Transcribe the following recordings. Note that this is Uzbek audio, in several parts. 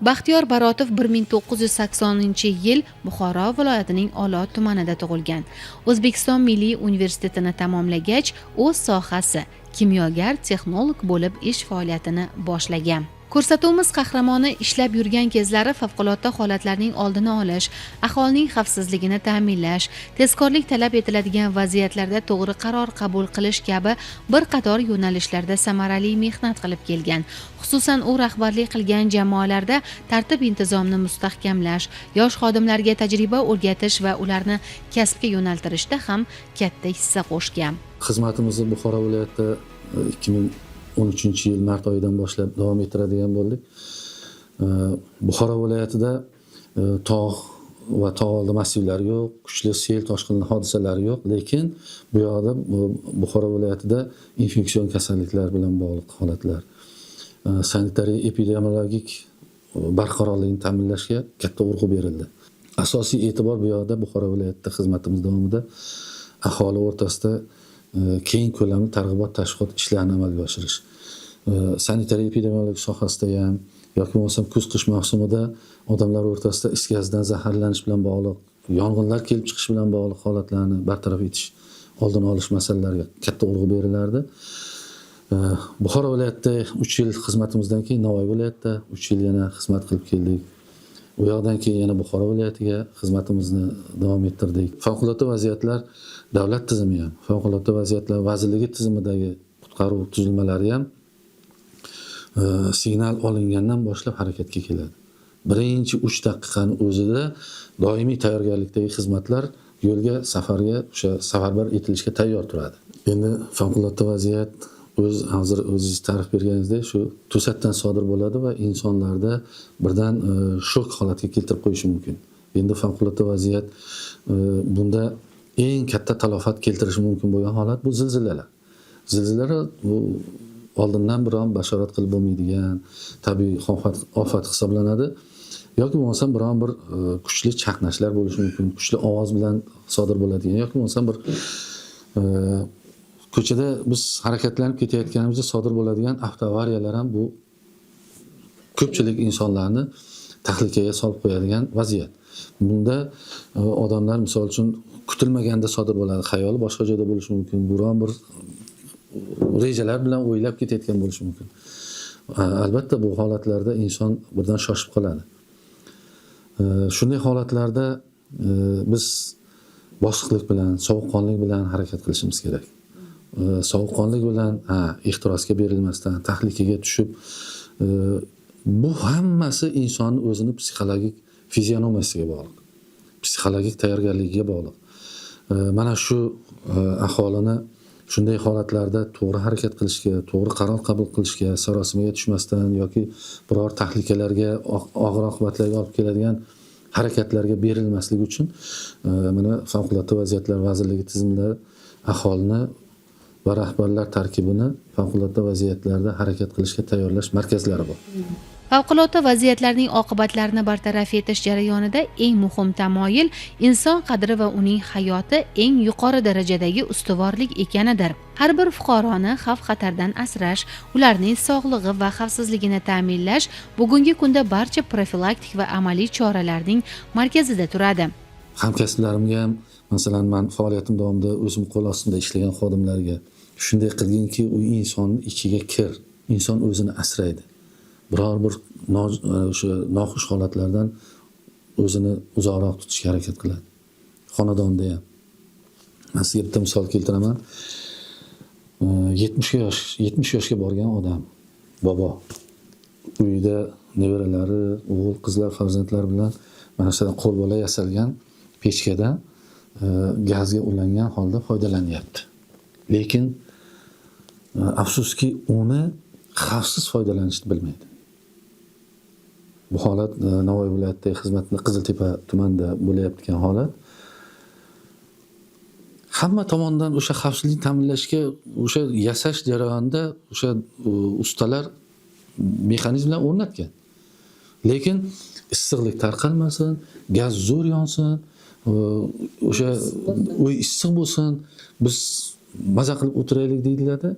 Baxtiyor Barotov 1980-yil Buxoro viloyatining Olot tumanida tug'ilgan. O'zbekiston Milliy universitetini tamomlagach, o'z sohasi kimyogar texnolog bo'lib ish faoliyatini boshlagan. Ko'rsatuvimiz qahramoni ishlab yurgan kezlari favqulodda holatlarning oldini olish, aholining xavfsizligini ta'minlash, tezkorlik talab etiladigan vaziyatlarda to'g'ri qaror qabul qilish kabi bir qator yo'nalishlarda samarali mehnat qilib kelgan. Xususan, u rahbarlik qilgan jamoalarda tartib-intizomni mustahkamlash, yosh xodimlarga tajriba o'rgatish va ularni kasbga yo'naltirishda ham katta hissa qo'shgan. Xizmatimizni Buxoro viloyatida 2013-yil mart oyidan boshlab davom ettiradigan bo'ldik. Buxoro viloyatida tog' va tog' oldi massivlari yo'q, kuchli sel toshqin hodisalari yo'q, lekin bu yoqda Buxoro viloyatida infeksion kasalliklar bilan bog'liq holatlar, sanitariya epidemiologik barqarorlikni ta'minlashga katta urg'u berildi. Asosiy e'tibor bu yoqda Buxoro viloyatida xizmatimiz davomida aholi o'rtasida keng ko'lamli targ'ibot tashviqot ishlarini amalga oshirish. Sanitariya epidemiologik sohasida ham yoki bo'lmasa kuz-qish mavsumida odamlar o'rtasida is gazidan zaharlanish bilan bog'liq, yong'inlar kelib chiqish bilan bog'liq holatlarni bartaraf etish, oldini olish masalalariga katta urg'u berilardi. Buxoro viloyatida 3 yil xizmatimizdan keyin Navoiy viloyatida 3 yil yana xizmat qilib keldik. U yoqdan keyin yana Buxoro viloyatiga xizmatimizni davom ettirdik. Favqulodda vaziyatlar davlat tizimi ham, favqulodda vaziyatlar vazirligi tizimidagi qutqaruv tuzilmalari ham signal olingandan boshlab harakatga keladi. Birinchi 3 daqiqani o'zida doimiy tayyorgarlikdagi xizmatlar yo'lga, safarga, o'sha safarbar etilishga tayyor turadi. Endi favqulodda vaziyat hozir o'zingiz ta'rif berganingizdek shu to'satdan sodir bo'ladi va insonlarda birdan shok holatga keltirib qo'yishi mumkin. Endi favqulodda vaziyat bunda eng katta talofat keltirishi mumkin bo'lgan holat bu zilzilalar. Zilzilalar bu oldindan biron bashorat qilib bo'lmaydigan tabiiy ofat hisoblanadi. Yoki bo'lmasa biron bir kuchli chaqnashlar bo'lishi mumkin, kuchli ovoz bilan sodir bo'ladigan yoki bo'lmasa bir ko'chada biz harakatlanib ketayotganimizda sodir bo'ladigan avtoavariyalar ham bu ko'pchilik insonlarni tahlikaga solib qo'yadigan vaziyat. Bunda odamlar misol uchun kutilmaganda sodir bo'ladi, xayoli boshqa joyda bo'lishi mumkin, biron bir rejalar bilan o'ylab ketayotgan bo'lishi mumkin. Albatta bu holatlarda inson birdan shoshib qoladi. Shunday holatlarda biz bosiqlik bilan, sovuqqonlik bilan harakat qilishimiz kerak. Sovuqqonlik bilan ehtirosga berilmasdan, tahlikaga tushib, bu hammasi insonning o'zini psixologik fizionomiyasiga bog'liq. Psixologik tayyorgarligiga bog'liq. Mana shu aholini shunday holatlarda to'g'ri harakat qilishga, to'g'ri qaror qabul qilishga, sarosimaga tushmasdan yoki biror tahlikalarga, og'ir oqibatlarga olib keladigan harakatlarga berilmasligi uchun mana favqulodda vaziyatlar vazirligi tizimida aholini va rahbarlar tarkibini favqulodda vaziyatlarda harakat qilishga tayyorlash markazlari bor. Favqulodda vaziyatlarning oqibatlarini bartaraf etish jarayonida eng muhim tamoyil inson qadri va uning hayoti eng yuqori darajadagi ustuvorlik ekanidir. Har bir fuqaroni xavf-xatardan asrash, ularning sog'lig'i va xavfsizligini ta'minlash bugungi kunda barcha profilaktik va amaliy choralarning markazida turadi. Hamkasblarimga ham, masalan, men faoliyatim davomida o'zim qo'l ostida ishlagan xodimlarga shunday qilginki, u insonning ichiga kir, inson o'zini asraydi. Biror bir o'sha noxush holatlardan o'zini uzoqroq tutishga harakat qiladi. Xonadonda ham. Men sizga bitta misol keltiraman. 70 yoshga borgan odam, bobo, uyida nevaralari, o'g'il, qizlar, farzandlar bilan mana shunday qo'lbola yasalgan pechkada gazga ulangan holda foydalanyapti. Lekin afsuski uni xavfsiz foydalanishni bilmaydi. Bu holat Navoiy viloyatidagi xizmatni Qiziltepa tumanida bo'layotgan holat. Hamma tomonidan o'sha xavfsizlikni ta'minlashga, o'sha yasash jarayonida o'sha ustalar mexanizmlar o'rnatgan. Lekin issiqlik tarqalmasin, gaz zo'r yonsin, o'sha uy issiq bo'lsin, biz maza qilib o'tiraylik deydilar-da.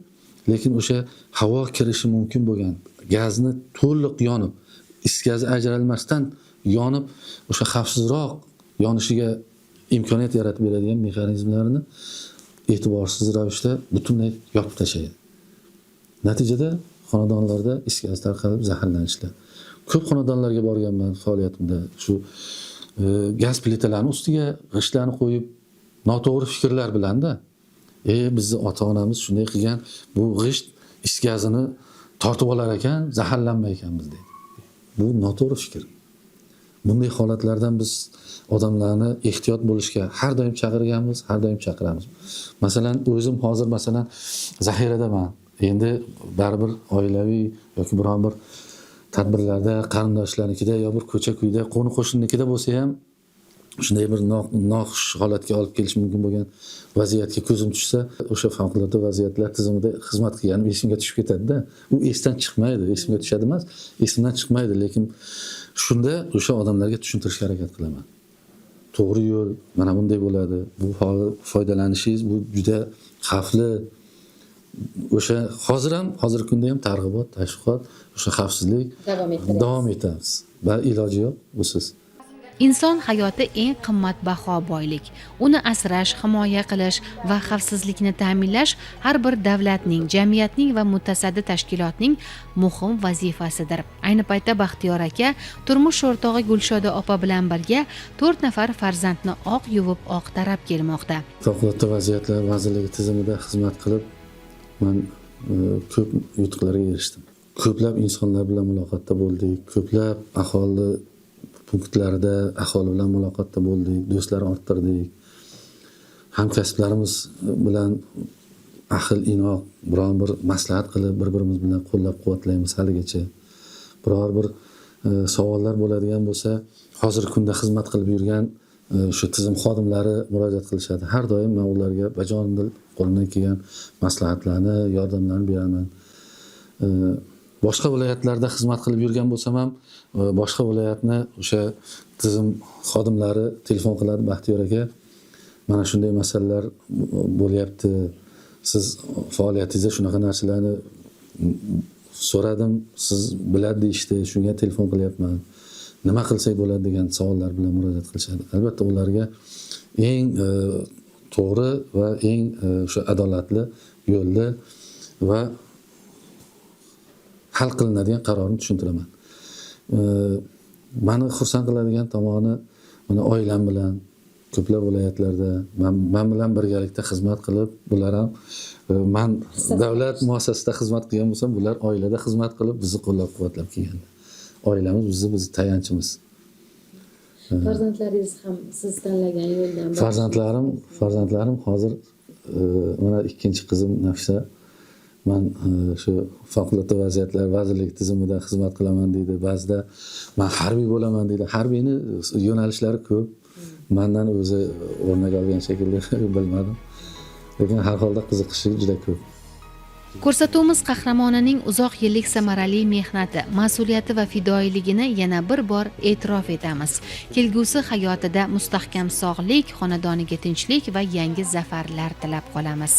Lekin o'sha havo kirishi mumkin bo'lgan gazni to'liq yonib is gazi ajralmasdan yonib o'sha xavfsizroq yonishiga imkoniyat yaratib beradigan mexanizmlarni e'tiborsiz ravishda butunlay yopib tashlaydi. Natijada xonadonlarda is gaz tarqalib zaharlanishlar. Ko'p xonadonlarga borganman faoliyatimda. Shu gaz plitalarini ustiga g'ishtlarni qo'yib noto'g'ri fikrlar bilanda bizni ota-onamiz shunday qilgan, bu g'isht is gazini tortib olar ekan, zaharlanmay ekanmiz deydi. Bu noto'g'ri fikr. Bunday holatlardan biz odamlarni ehtiyot bo'lishga har doim chaqirganmiz, har doim chaqiramiz. Masalan, o'zim hozir masalan zaxiradaman. Endi baribir oilaviy yoki biron bir tadbirlarda, qarindoshlarnikida yo bir ko'cha-kuyda, qo'ni-qo'shninikida bo'lsa ham shunday bir noxush holatga olib kelish mumkin bo'lgan vaziyatga ko'zim tushsa, o'sha favqulodda vaziyatlar tizimida xizmat qilganim esimga tushib ketadi-da. U esdan chiqmaydi, esimga tushadi emas, esimdan chiqmaydi, lekin shunda o'sha odamlarga tushuntirishga harakat qilaman. To'g'ri yo'l mana bunday bo'ladi. Bu foydalanishingiz bu juda xavfli. O'sha hozirgi kunda ham targ'ibot, tashviqot, o'sha xavfsizlik davom etamiz. Va iloji yo'q busiz. Inson hayoti eng qimmatbaho boylik. Uni asrash, himoya qilish va xavfsizlikni ta'minlash har bir davlatning, jamiyatning va mutasaddi tashkilotning muhim vazifasidir. Ayni paytda Baxtiyor aka turmush o'rtog'i Gulshoda opa bilan birga 4 nafar farzandni oq yuvib oq tarab kelmoqda. Favqulodda vaziyatlar vazirligi tizimida xizmat qilib, men ko'p yutuqlarga erishdim. Ko'plab insonlar bilan muloqotda bo'ldik, ko'plab aholi punktlarida aholi bilan muloqotda bo'ldik, do'stlar orttirdik. Hamkasblarimiz bilan ahil-inoq biron bir maslahat qilib, bir-birimiz bilan qo'llab-quvvatlaymiz haligacha. Biror bir savollar bo'ladigan bo'lsa, hozirgi kunda xizmat qilib yurgan shu tizim xodimlari murojaat qilishadi. Har doim men ularga bajonidil qo'limdan kelgan maslahatlarni, yordamlarni beraman. Boshqa viloyatlarda xizmat qilib yurgan bo'lsam ham, boshqa viloyatni o'sha tizim xodimlari telefon qiladi, Baxtiyor aka, mana shunday masalalar bo'lyapti. Siz faoliyatingizda shunaqa narsalarni so'radim, siz biladi deyishdi, shunga telefon qilyapman. Nima qilsak bo'ladi degan savollar bilan murojaat qilishadi. Albatta ularga eng to'g'ri va eng o'sha adolatli yo'lda va hal qilinadigan qarorni tushuntiraman. Meni xursand qiladigan tomoni, mana oilam bilan ko'plab viloyatlarda men bilan birgalikda xizmat qilib, bular ham men davlat muassasasida xizmat qilgan bo'lsam, bular oilada xizmat qilib, bizni qo'llab-quvvatlab kelgan. Oilamiz bizni tayanchimiz. Farzandlaringiz ham siz tanlagan yo'ldan Farzandlarim hozir mana ikkinchi qizim Nafisa, men shu favqulodda vaziyatlar vazirligi tizimida xizmat qilaman deydi. Ba'zida men harbiy bo'laman deydi. Harbiyni yo'nalishlari ko'p. Mendan o'zi o'rnak olgan shekilli bilmadim. Lekin har holda qiziqishi juda ko'p. Ko'rsatuvimiz qahramonining uzoq yillik samarali mehnati, mas'uliyati va fidoyiligini yana bir bor e'tirof etamiz. Kelgusi hayotida mustahkam sog'lik, xonadoniga tinchlik va yangi zafarlar tilab qolamiz.